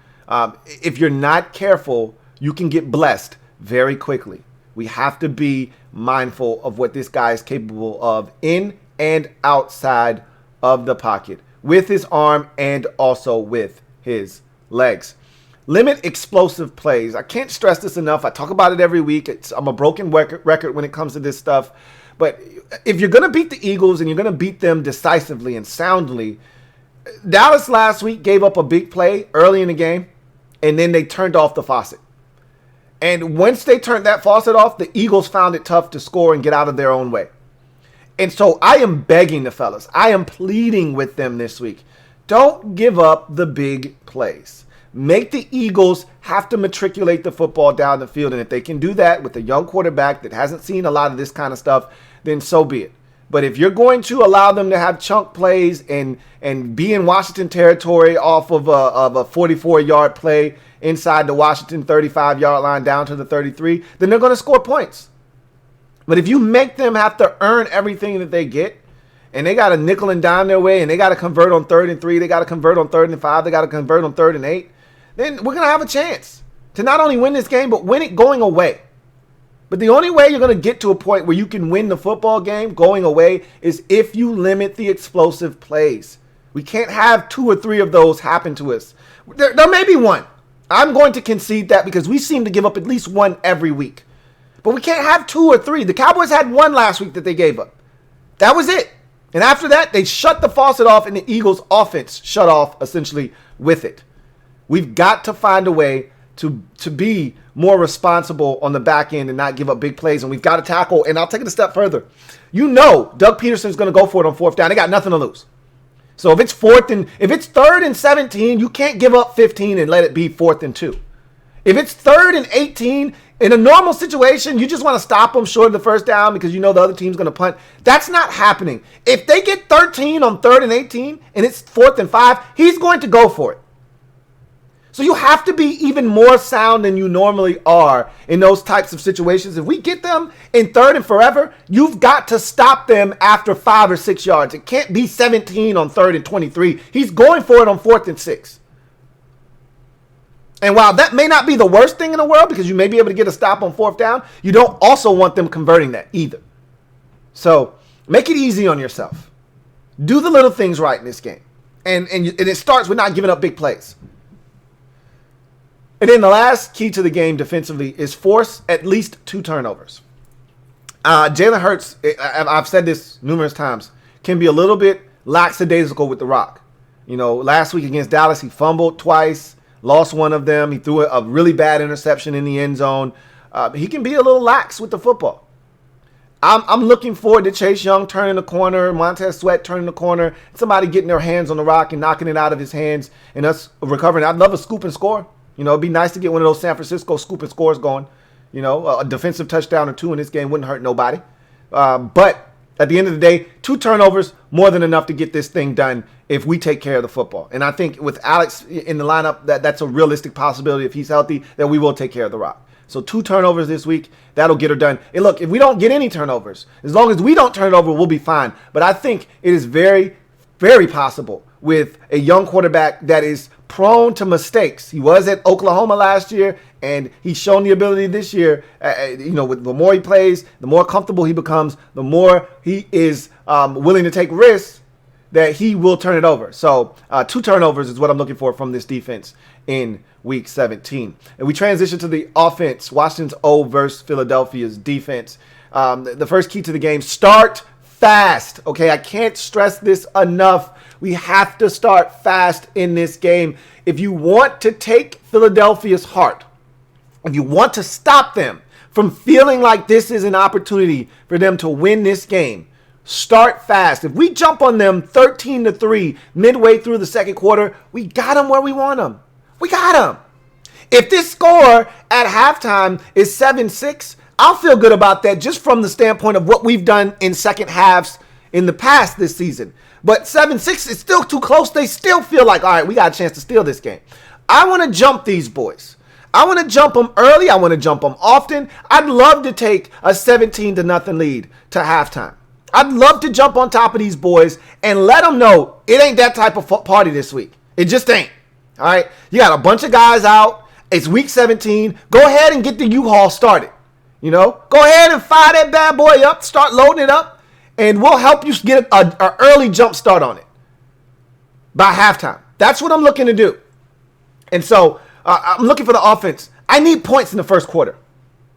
If you're not careful, you can get blessed very quickly. We have to be mindful of what this guy is capable of in and outside of the pocket with his arm and also with his legs. limit explosive plays. I can't stress this enough. I talk about it every week. I'm a broken record when it comes to this stuff. But if you're going to beat the Eagles and you're going to beat them decisively and soundly, Dallas last week gave up a big play early in the game, and then they turned off the faucet. And once they turned that faucet off, the Eagles found it tough to score and get out of their own way. And so I am begging the fellas. I am pleading with them this week. Don't give up the big plays. Make the Eagles have to matriculate the football down the field. And if they can do that with a young quarterback that hasn't seen a lot of this kind of stuff, then so be it. But if you're going to allow them to have chunk plays and be in Washington territory off of a 44-yard play inside the Washington 35-yard line down to the 33, then they're going to score points. But if you make them have to earn everything that they get, and they got to nickel and dime their way, and they got to convert on 3rd and 3, they got to convert on 3rd and 5, they got to convert on 3rd and 8, then we're going to have a chance to not only win this game, but win it going away. But the only way you're going to get to a point where you can win the football game going away is if you limit the explosive plays. We can't have 2 or 3 of those happen to us. There may be one. I'm going to concede that because we seem to give up at least one every week. But we can't have 2 or 3. The Cowboys had 1 last week that they gave up. That was it. And after that, they shut the faucet off, and the Eagles' offense shut off essentially with it. We've got to find a way to be more responsible on the back end and not give up big plays. And we've got to tackle, and I'll take it a step further. You know Doug Peterson's going to go for it on 4th down. They got nothing to lose. So if it's 3rd and 17, you can't give up 15 and let it be 4th and 2. If it's 3rd and 18, in a normal situation, you just want to stop them short of the 1st down because you know the other team's going to punt. That's not happening. If they get 13 on 3rd and 18 and it's 4th and 5, he's going to go for it. So you have to be even more sound than you normally are in those types of situations. If we get them in 3rd and forever, you've got to stop them after 5 or 6 yards. It can't be 17 on 3rd and 23. He's going for it on 4th and 6. And while that may not be the worst thing in the world because you may be able to get a stop on 4th down, you don't also want them converting that either. So make it easy on yourself. Do the little things right in this game. And it starts with not giving up big plays. And then the last key to the game defensively is force at least 2 turnovers. Jalen Hurts, I've said this numerous times, can be a little bit lackadaisical with the rock. You know, last week against Dallas, he fumbled twice, lost one of them. He threw a really bad interception in the end zone. He can be a little lax with the football. I'm looking forward to Chase Young turning the corner, Montez Sweat turning the corner, somebody getting their hands on the rock and knocking it out of his hands and us recovering. I'd love a scoop and score. You know, it'd be nice to get one of those San Francisco scoop and scores going. You know, a defensive touchdown or 2 in this game wouldn't hurt nobody. But at the end of the day, 2 turnovers, more than enough to get this thing done if we take care of the football. And I think with Alex in the lineup, that's a realistic possibility if he's healthy, that we will take care of the rock. So 2 turnovers this week, that'll get her done. And look, if we don't get any turnovers, as long as we don't turn it over, we'll be fine. But I think it is very, very possible with a young quarterback that is prone to mistakes. He was at Oklahoma last year, and he's shown the ability this year. You know, with the more he plays, the more comfortable he becomes, the more he is willing to take risks that he will turn it over. So 2 turnovers is what I'm looking for from this defense in Week 17. And we transition to the offense. Washington's O versus Philadelphia's defense. The first key to the game, start fast. Okay, I can't stress this enough. We have to start fast in this game. If you want to take Philadelphia's heart, if you want to stop them from feeling like this is an opportunity for them to win this game, start fast. If we jump on them 13-3 midway through the second quarter, we got them where we want them. We got them. If this score at halftime is 7-6, I'll feel good about that just from the standpoint of what we've done in second halves in the past this season. But 7-6 is still too close. They still feel like, all right, we got a chance to steal this game. I want to jump these boys. I want to jump them early. I want to jump them often. I'd love to take a 17-0 lead to halftime. I'd love to jump on top of these boys and let them know it ain't that type of party this week. It just ain't. All right? You got a bunch of guys out. It's Week 17. Go ahead and get the U-Haul started. You know? Go ahead and fire that bad boy up. Start loading it up. And we'll help you get an early jump start on it by halftime. That's what I'm looking to do. And so I'm looking for the offense. I need points in the first quarter.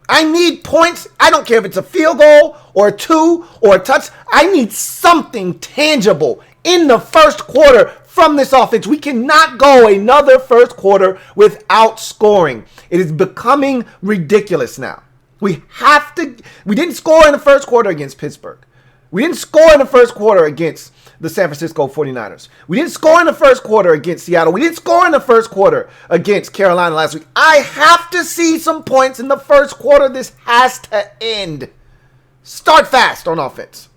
I need points. I don't care if it's a field goal or a 2 or a touch. I need something tangible in the first quarter from this offense. We cannot go another first quarter without scoring. It is becoming ridiculous now. We didn't score in the first quarter against Pittsburgh. We didn't score in the first quarter against the San Francisco 49ers. We didn't score in the first quarter against Seattle. We didn't score in the first quarter against Carolina last week. I have to see some points in the first quarter. This has to end. Start fast on offense.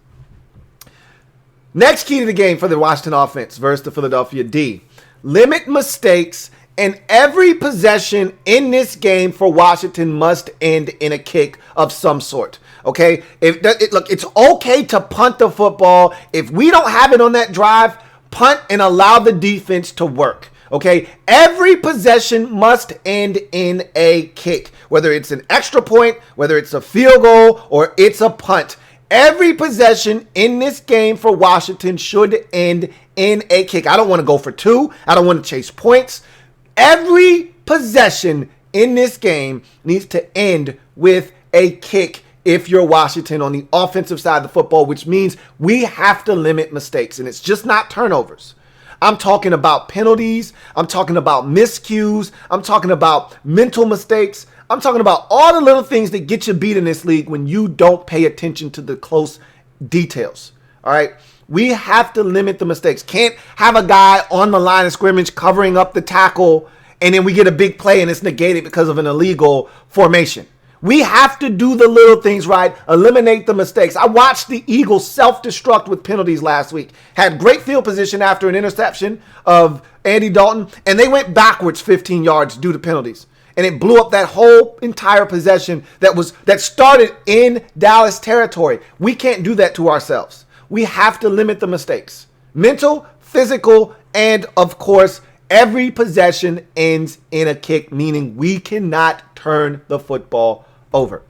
Next key to the game for the Washington offense versus the Philadelphia D. Limit mistakes, and every possession in this game for Washington must end in a kick of some sort. Okay? Look, it's okay to punt the football. If we don't have it on that drive, punt and allow the defense to work. Okay? Every possession must end in a kick. Whether it's an extra point, whether it's a field goal, or it's a punt. Every possession in this game for Washington should end in a kick. I don't want to go for 2. I don't want to chase points. Every possession in this game needs to end with a kick if you're Washington on the offensive side of the football, which means we have to limit mistakes. And it's just not turnovers. I'm talking about penalties. I'm talking about miscues. I'm talking about mental mistakes. I'm talking about all the little things that get you beat in this league when you don't pay attention to the close details. All right. We have to limit the mistakes. Can't have a guy on the line of scrimmage covering up the tackle and then we get a big play and it's negated because of an illegal formation. We have to do the little things right, eliminate the mistakes. I watched the Eagles self-destruct with penalties last week. Had great field position after an interception of Andy Dalton, and they went backwards 15 yards due to penalties. And it blew up that whole entire possession that started in Dallas territory. We can't do that to ourselves. We have to limit the mistakes. Mental, physical, and of course, every possession ends in a kick, meaning we cannot turn the football over.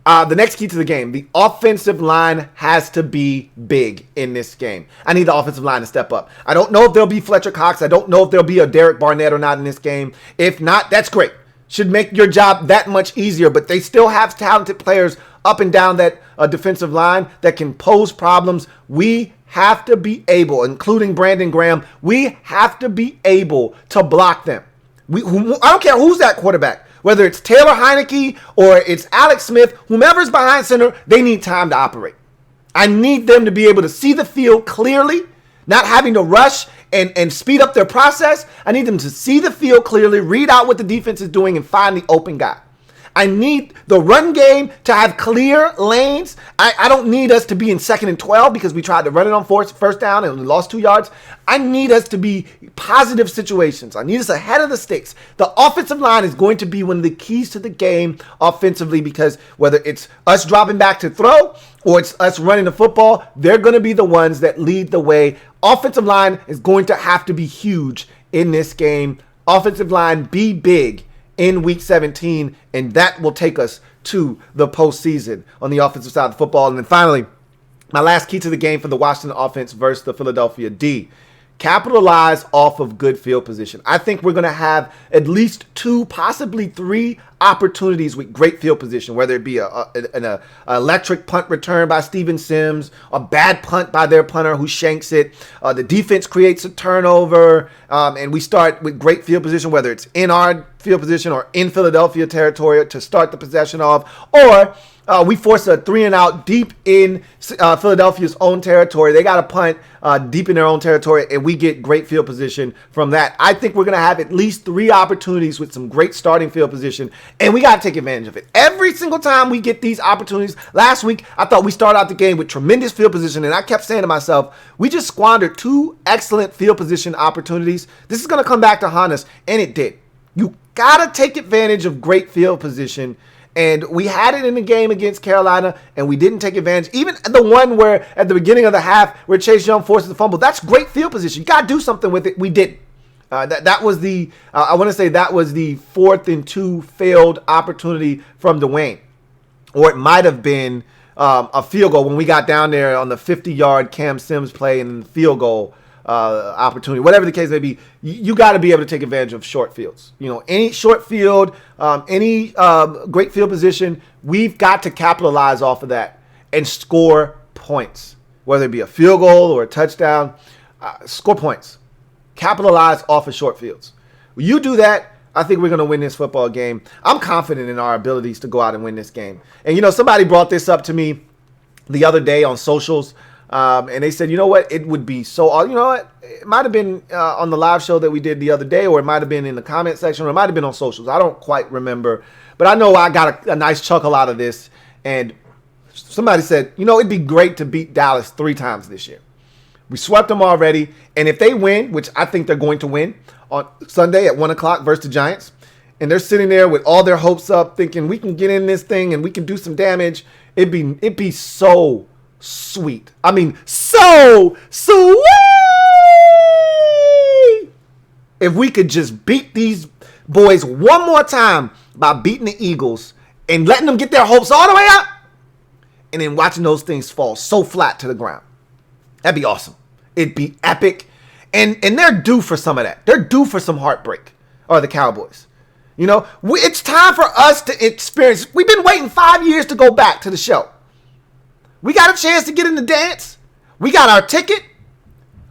The next key to the game, the offensive line has to be big in this game. I need the offensive line to step up. I don't know if there'll be Fletcher Cox. I don't know if there'll be a Derek Barnett or not in this game. If not, that's great. Should make your job that much easier, but they still have talented players up and down that defensive line that can pose problems. We have to be able, including Brandon Graham, we have to be able to block them. I don't care who's that quarterback, whether it's Taylor Heineke or it's Alex Smith, whomever's behind center, they need time to operate. I need them to be able to see the field clearly, not having to rush and speed up their process. I need them to see the field clearly, read out what the defense is doing, and find the open guy. I need the run game to have clear lanes. I don't need us to be in 2nd and 12 because we tried to run it on first down and we lost 2 yards. I need us to be positive situations. I need us ahead of the sticks. The offensive line is going to be one of the keys to the game offensively because whether it's us dropping back to throw or it's us running the football, they're going to be the ones that lead the way. Offensive line is going to have to be huge in this game. Offensive line, be big in week 17, and that will take us to the postseason on the offensive side of the football. And then finally, my last key to the game for the Washington offense versus the Philadelphia D. Capitalize off of good field position. I think we're going to have at least 2, possibly 3 opportunities with great field position, whether it be an electric punt return by Steven Sims, a bad punt by their punter who shanks it. The defense creates a turnover, and we start with great field position, whether it's in our field position or in Philadelphia territory to start the possession off, or we force a 3-and-out deep in Philadelphia's own territory. They got a punt deep in their own territory, and we get great field position from that. I think we're going to have at least 3 opportunities with some great starting field position, and we got to take advantage of it. Every single time we get these opportunities, last week I thought we started out the game with tremendous field position, and I kept saying to myself, we just squandered 2 excellent field position opportunities. This is going to come back to haunt us, and it did. You got to take advantage of great field position. And we had it in the game against Carolina, and we didn't take advantage. Even the one where at the beginning of the half where Chase Young forces the fumble, that's great field position. You got to do something with it. We didn't. That was the I want to say that was the 4th and 2 failed opportunity from Dwayne, or it might have been a field goal when we got down there on the 50-yard Cam Sims play and the field goal opportunity, whatever the case may be. You got to be able to take advantage of short fields. Any short field, any great field position, we've got to capitalize off of that and score points, whether it be a field goal or a touchdown. Score points. Capitalize off of short fields. When you do that, I think we're going to win this football game. I'm confident in our abilities to go out and win this game. And, somebody brought this up to me the other day on socials, and they said, you know what, it would be so, it might have been on the live show that we did the other day, or it might have been in the comment section, or it might have been on socials. I don't quite remember. But I know I got a nice chuckle out of this. And somebody said, it'd be great to beat Dallas 3 times this year. We swept them already. And if they win, which I think they're going to win, on Sunday at 1 o'clock versus the Giants, and they're sitting there with all their hopes up thinking we can get in this thing and we can do some damage, it'd be so sweet. I mean, so sweet if we could just beat these boys one more time by beating the Eagles and letting them get their hopes all the way up and then watching those things fall so flat to the ground. That'd be awesome. It'd be epic. And they're due for some of that. They're due for some heartbreak, or the Cowboys. It's time for us to experience. We've been waiting 5 years to go back to the show. We got a chance to get in the dance. We got our ticket.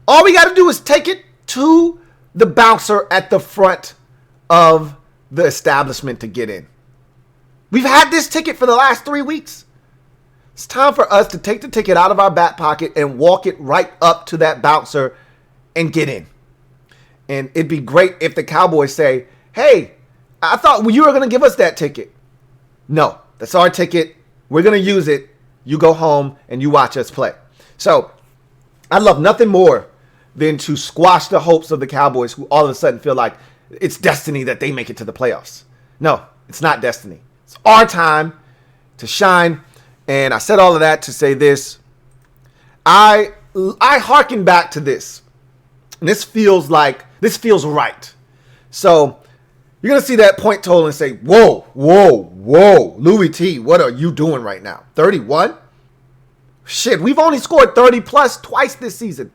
All we got to do is take it to the bouncer at the front of the establishment to get in. We've had this ticket for the last 3 weeks. It's time for us to take the ticket out of our back pocket and walk it right up to that bouncer and get in. And it'd be great if the Cowboys say, hey, I thought you were going to give us that ticket. No, that's our ticket. We're going to use it. You go home and you watch us play. So I love nothing more than to squash the hopes of the Cowboys, who all of a sudden feel like it's destiny that they make it to the playoffs. No, it's not destiny. It's our time to shine. And I said all of that to say this. I hearken back to this. And this feels right. So you're going to see that point total and say, whoa, Louie T, what are you doing right now? 31? Shit, we've only scored 30 plus twice this season.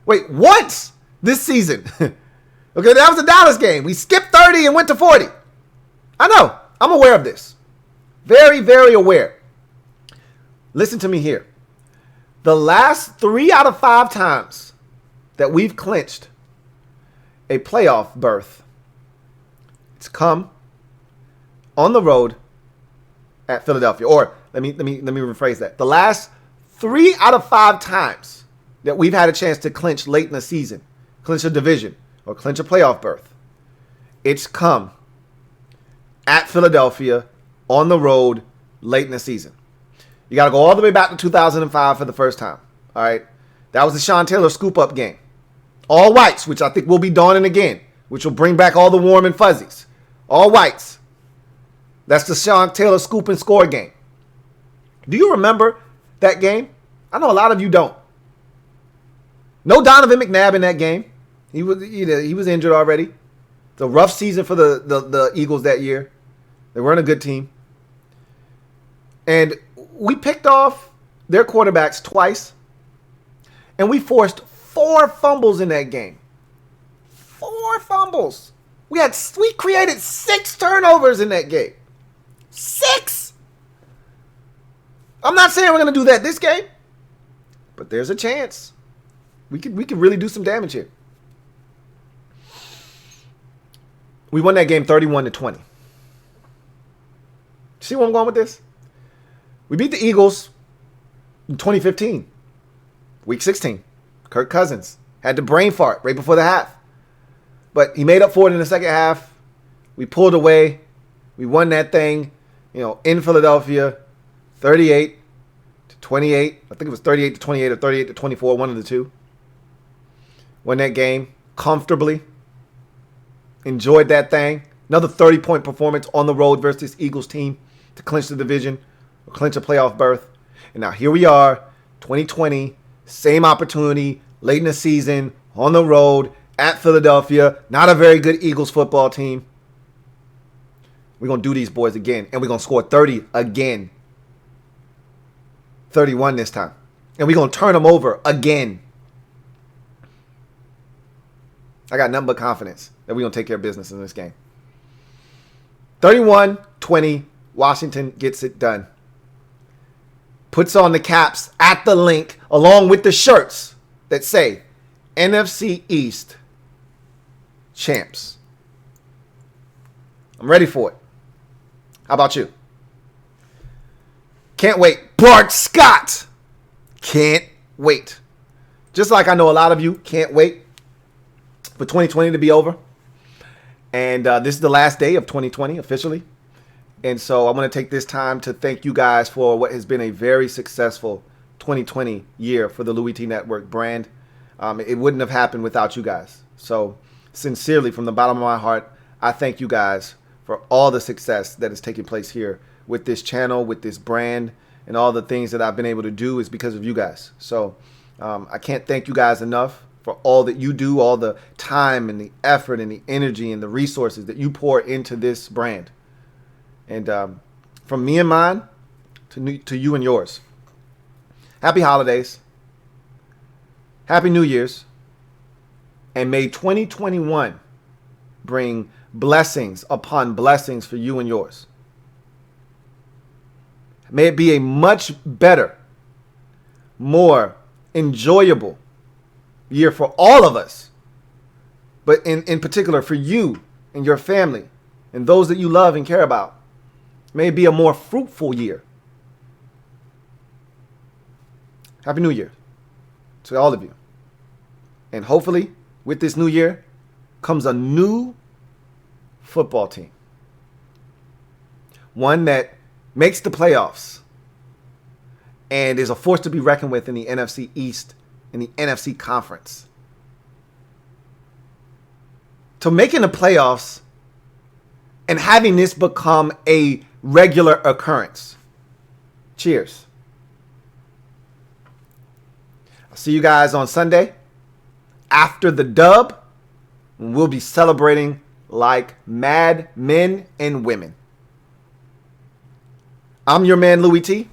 Wait, once this season. Okay, that was the Dallas game. We skipped 30 and went to 40. I know. I'm aware of this. Very, very aware. Listen to me here. The last 3 out of 5 times that we've clinched a playoff berth, it's come on the road at Philadelphia. Or let me rephrase that. The last 3 out of 5 times that we've had a chance to clinch late in the season, clinch a division or clinch a playoff berth, it's come at Philadelphia on the road late in the season. You got to go all the way back to 2005 for the first time. All right. That was the Sean Taylor scoop up game. All whites, which I think will be dawning again, which will bring back all the warm and fuzzies. All whites. That's the Sean Taylor scoop and score game. Do you remember that game? I know a lot of you don't. No Donovan McNabb in that game. He was injured already. It's a rough season for the Eagles that year. They weren't a good team. And we picked off their quarterbacks twice. And we forced 4 fumbles in that game. 4 fumbles. We created 6 turnovers in that game. 6. I'm not saying we're going to do that this game, but there's a chance. We could really do some damage here. We won that game 31-20. See where I'm going with this? We beat the Eagles in 2015. Week 16. Kirk Cousins had the brain fart right before the half. But he made up for it in the second half. We pulled away. We won that thing, in Philadelphia, 38-28. I think it was 38-28 or 38-24, one of the two. Won that game comfortably. Enjoyed that thing. Another 30-point performance on the road versus this Eagles team to clinch the division or clinch a playoff berth. And now here we are, 2020, same opportunity, late in the season, on the road, at Philadelphia. Not a very good Eagles football team. We're going to do these boys again, and we're going to score 30 again. 31 this time. And we're going to turn them over again. I got nothing but confidence that we're going to take care of business in this game. 31-20, Washington gets it done. Puts on the caps at the link along with the shirts that say NFC East champs. I'm ready for it. How about you? Can't wait. Bart Scott. Can't wait. Just like I know a lot of you can't wait for 2020 to be over. And this is the last day of 2020 officially. And so I want to take this time to thank you guys for what has been a very successful 2020 year for the LouieTeeNetwork brand. It wouldn't have happened without you guys. So sincerely, from the bottom of my heart, I thank you guys for all the success that is taking place here with this channel, with this brand, and all the things that I've been able to do is because of you guys. So I can't thank you guys enough for all that you do, all the time and the effort and the energy and the resources that you pour into this brand. And from me and mine to you and yours, happy holidays, happy New Year's, and may 2021 bring blessings upon blessings for you and yours. May it be a much better, more enjoyable year for all of us, but in particular for you and your family and those that you love and care about. May it be a more fruitful year. Happy New Year to all of you. And hopefully with this new year comes a new football team. One that makes the playoffs and is a force to be reckoned with in the NFC East, in the NFC Conference. To making the playoffs and having this become a regular occurrence. Cheers. I'll see you guys on Sunday after the dub. We'll be celebrating like mad men and women. I'm your man, Louie T.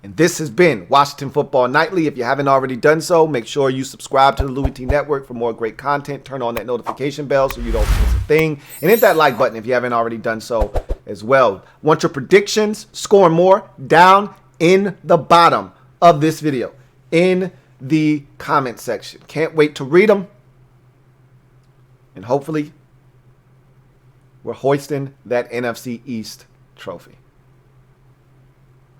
And this has been Washington Football Nightly. If you haven't already done so, make sure you subscribe to the Louie T Network for more great content. Turn on that notification bell so you don't miss a thing. And hit that like button if you haven't already done so as well. Want your predictions, score more, down in the bottom of this video, in the comment section. Can't wait to read them. And hopefully, we're hoisting that NFC East trophy.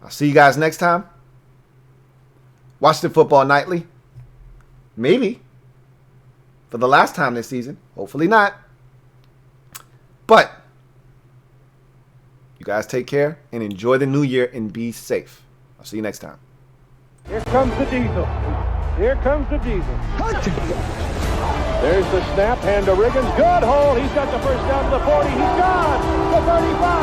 I'll see you guys next time. Washington Football Nightly. Maybe for the last time this season. Hopefully not. But you guys take care and enjoy the new year and be safe. I'll see you next time. Here comes the diesel. Here comes the diesel. There's the snap. Hand to Riggins. Good hold. He's got the first down to the 40. He's gone. The 35.